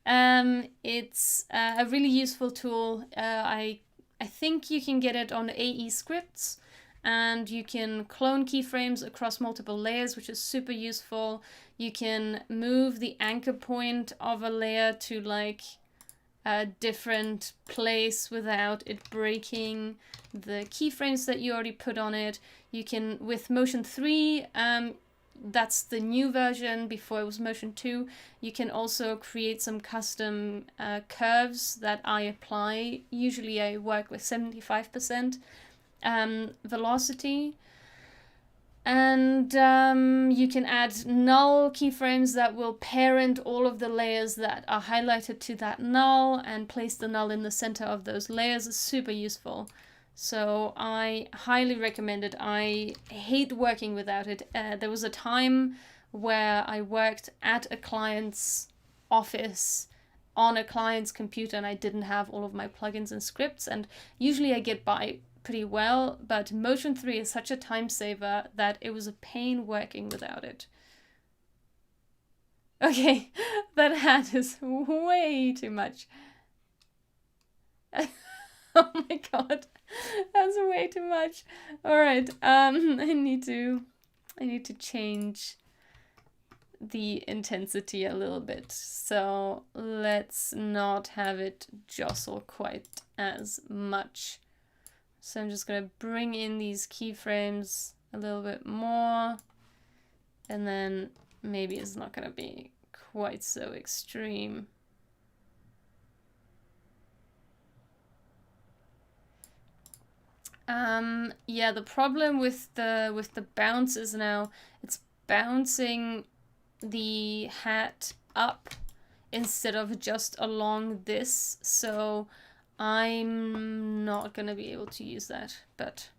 It's a really useful tool. I think you can get it on AE scripts, and you can clone keyframes across multiple layers, which is super useful. You can move the anchor point of a layer to like a different place without it breaking the keyframes that you already put on it. You can, with Motion 3, that's the new version, before it was Motion 2, you can also create some custom curves that I apply. Usually I work with 75% velocity. And you can add null keyframes that will parent all of the layers that are highlighted to that null and place the null in the center of those layers. Is super useful. So I highly recommend it. I hate working without it. There was a time where I worked at a client's office on a client's computer and I didn't have all of my plugins and scripts, and usually I get by pretty well, but Motion 3 is such a time saver that it was a pain working without it. Okay, that hat is way too much. Oh my god, that's way too much. All right, I need to change the intensity a little bit. So let's not have it jostle quite as much. So I'm just going to bring in these keyframes a little bit more, and then maybe it's not going to be quite so extreme. Yeah, the problem with the bounce is now it's bouncing the hat up instead of just along this, so I'm not gonna be able to use that, but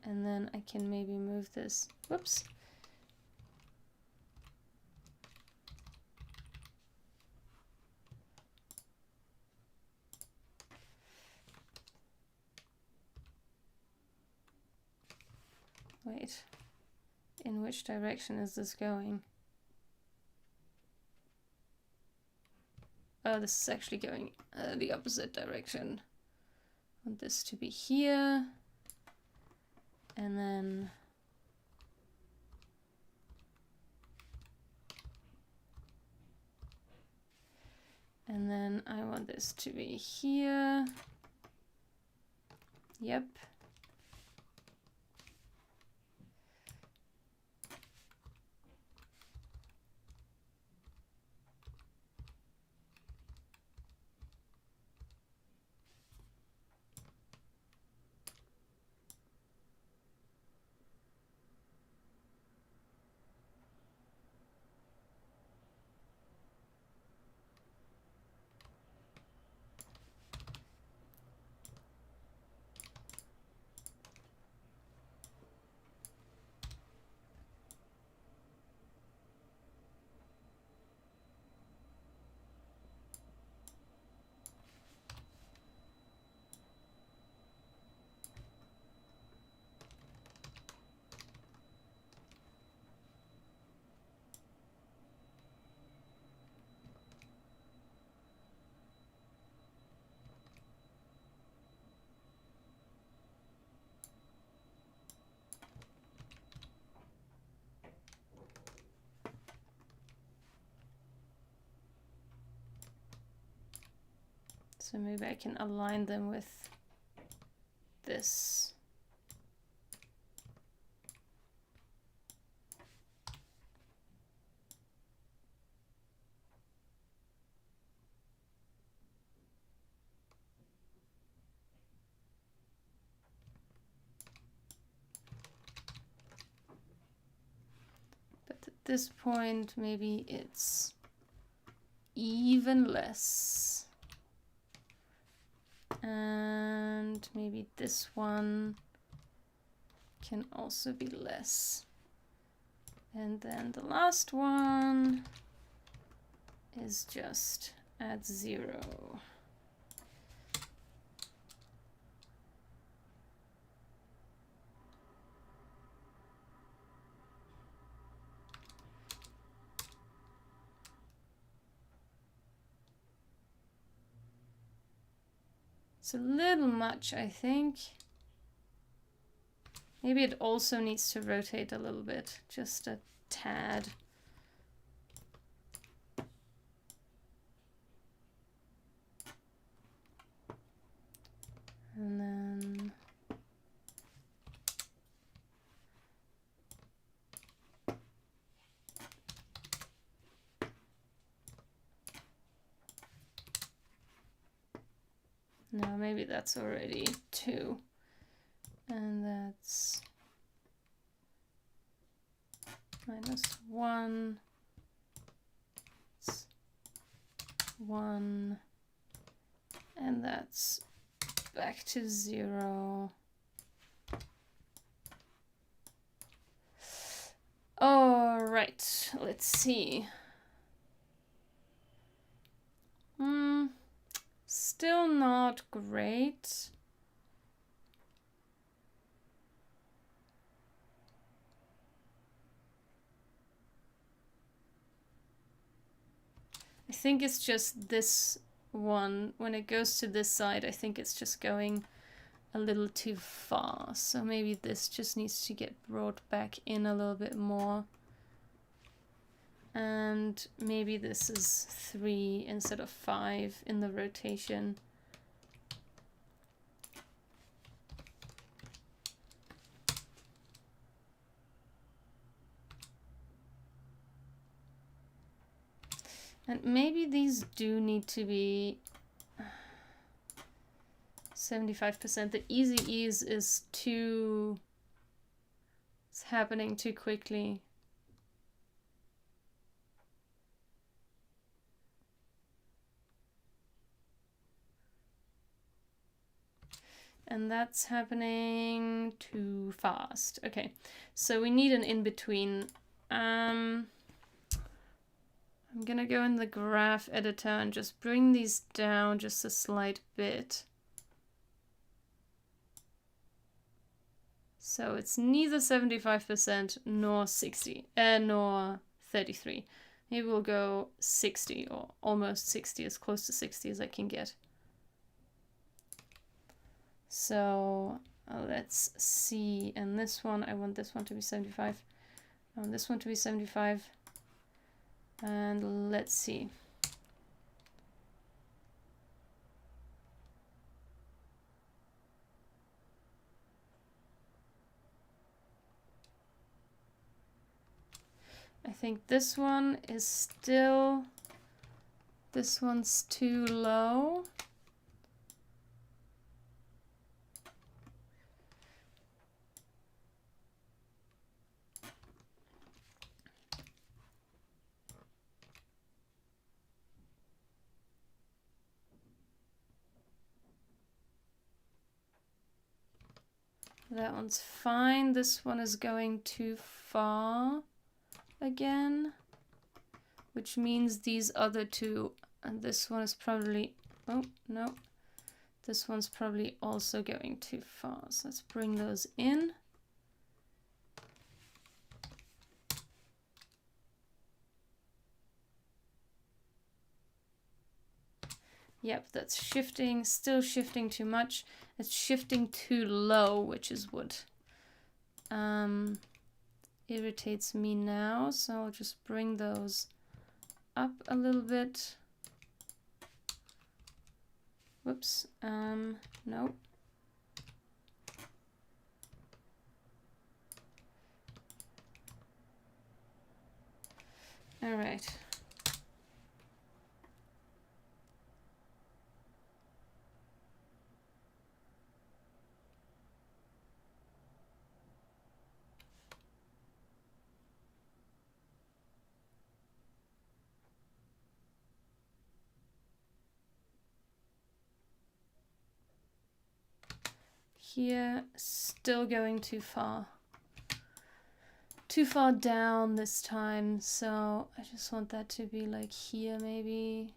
and then I can maybe move this. Whoops. Wait, in which direction is this going? Oh, this is actually going the opposite direction. I want this to be here, and then I want this to be here. Yep. So maybe I can align them with this. But at this point, maybe it's even less. And maybe this one can also be less. And then the last one is just at 0. It's a little much, I think. Maybe it also needs to rotate a little bit, just a tad. And then no, maybe that's already 2. And that's -1. It's 1. And that's back to 0. All right, let's see. Still not great. I think it's just this one. When it goes to this side, I think it's just going a little too far. So maybe this just needs to get brought back in a little bit more. And maybe this is 3 instead of 5 in the rotation. And maybe these do need to be 75%. The easy ease is too... it's happening too quickly. And that's happening too fast. Okay, so we need an in-between. I'm gonna go in the graph editor and just bring these down just a slight bit. So it's neither 75% nor 60, nor 33. Maybe we'll go 60 or almost 60, as close to 60 as I can get. So let's see. And this one, I want this one to be 75. I want this one to be 75. And let's see. I think this one is still, this one's too low. That one's fine. This one is going too far again, which means these other two, and this one is probably, oh no, this one's probably also going too far. So let's bring those in. Yep, that's shifting, still shifting too much. It's shifting too low, which is what irritates me now. So I'll just bring those up a little bit. Whoops. No. All right. Here, still going too far. Too far down this time, so I just want that to be like here maybe.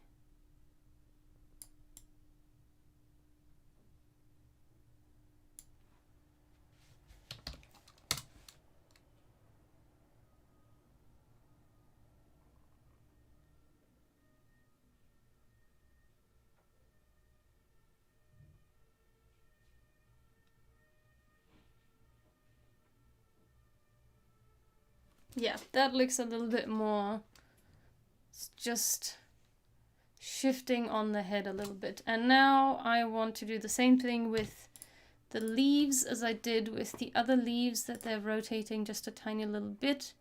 Yeah, that looks a little bit more. It's just shifting on the head a little bit. And now I want to do the same thing with the leaves as I did with the other leaves, that they're rotating just a tiny little bit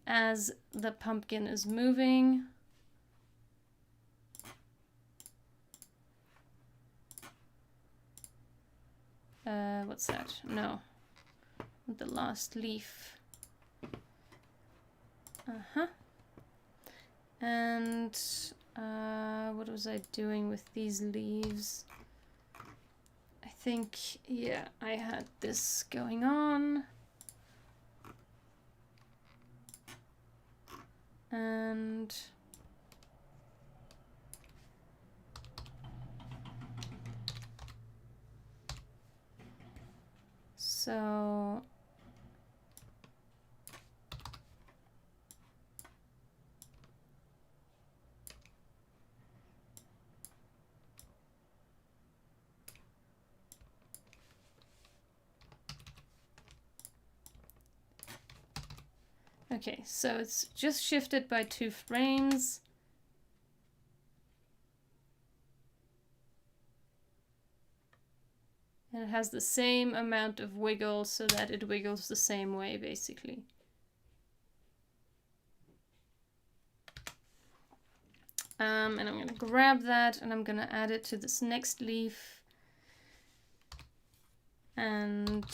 as the pumpkin is moving. What's that? No. The last leaf. And what was I doing with these leaves? I think, yeah, I had this going on. And so okay, so it's just shifted by 2 frames. And it has the same amount of wiggle so that it wiggles the same way, basically. And I'm going to grab that and I'm going to add it to this next leaf. And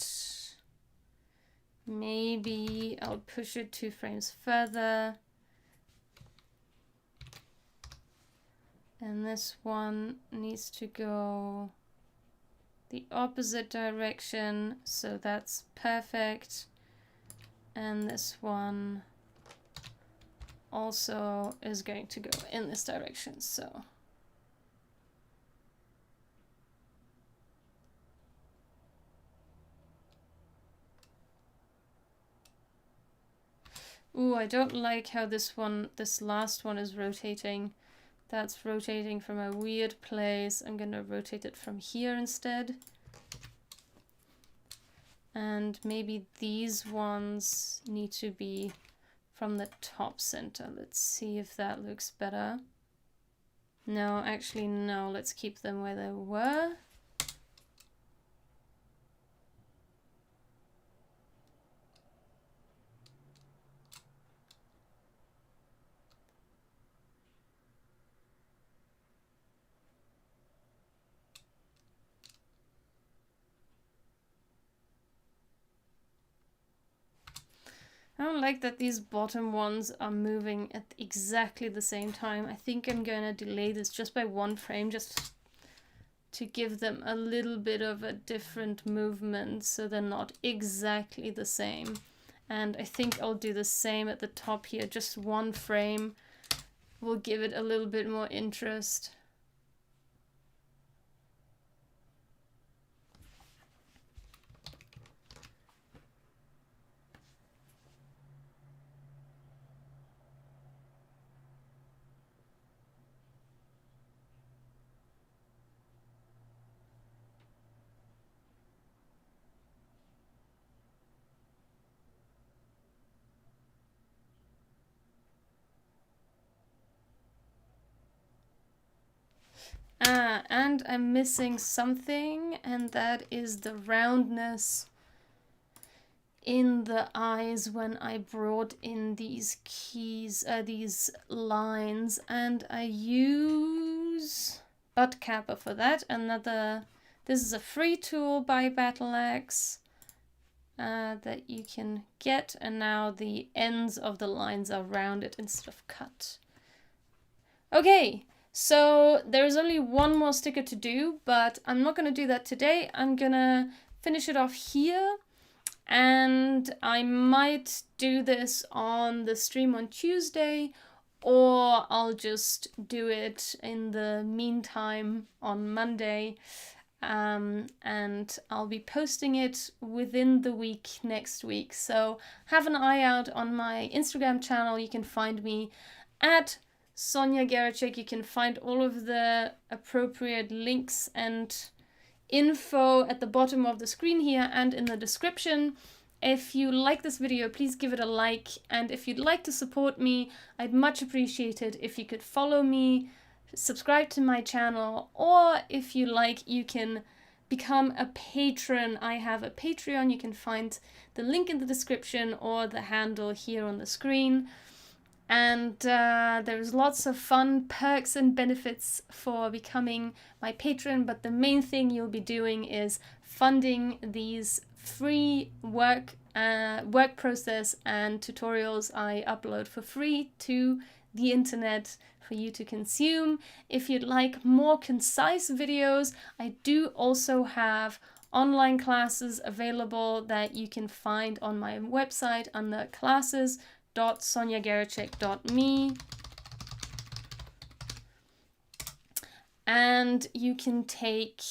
maybe I'll push it 2 frames further. And this one needs to go the opposite direction, so that's perfect. And this one also is going to go in this direction, so. Ooh, I don't like how this last one is rotating. That's rotating from a weird place. I'm gonna rotate it from here instead. And maybe these ones need to be from the top center. Let's see if that looks better. No, actually no, let's keep them where they were. I don't like that these bottom ones are moving at exactly the same time. I think I'm gonna delay this just by 1 frame, just to give them a little bit of a different movement so they're not exactly the same. And I think I'll do the same at the top here. Just 1 frame will give it a little bit more interest. And I'm missing something, and that is the roundness in the eyes when I brought in these these lines, and I use Butt Capper for that. This is a free tool by Battleaxe that you can get, and now the ends of the lines are rounded instead of cut. Okay, so there's only one more sticker to do, but I'm not gonna do that today. I'm gonna finish it off here, and I might do this on the stream on Tuesday, or I'll just do it in the meantime on Monday. And I'll be posting it within the week next week. So have an eye out on my Instagram channel. You can find me at Sonja Geracsek. You can find all of the appropriate links and info at the bottom of the screen here and in the description. If you like this video, please give it a like, and if you'd like to support me, I'd much appreciate it if you could follow me, subscribe to my channel, or if you like, you can become a patron. I have a Patreon. You can find the link in the description or the handle here on the screen. And there's lots of fun perks and benefits for becoming my patron, but the main thing you'll be doing is funding these free work process and tutorials I upload for free to the internet for you to consume. If you'd like more concise videos, I do also have online classes available that you can find on my website under classes.sonjageracek.me, and you can take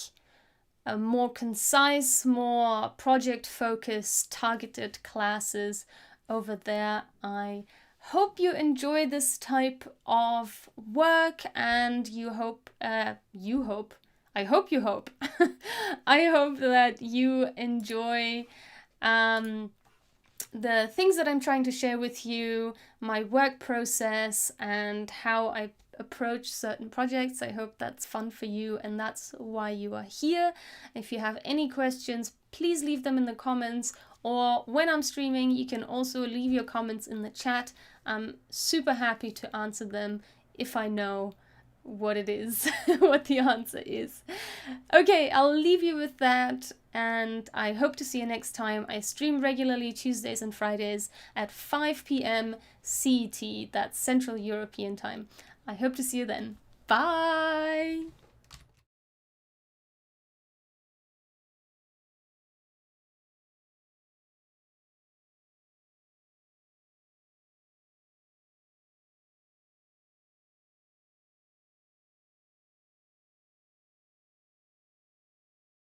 a more concise, more project-focused, targeted classes over there. I hope you enjoy this type of work, and I hope you hope I hope that you enjoy the things that I'm trying to share with you, my work process, and how I approach certain projects. I hope that's fun for you, and that's why you are here. If you have any questions, please leave them in the comments, or when I'm streaming, you can also leave your comments in the chat. I'm super happy to answer them if I know what it is, what the answer is. Okay, I'll leave you with that, and I hope to see you next time. I stream regularly Tuesdays and Fridays at 5 p.m. CET, that's Central European Time. I hope to see you then. Bye!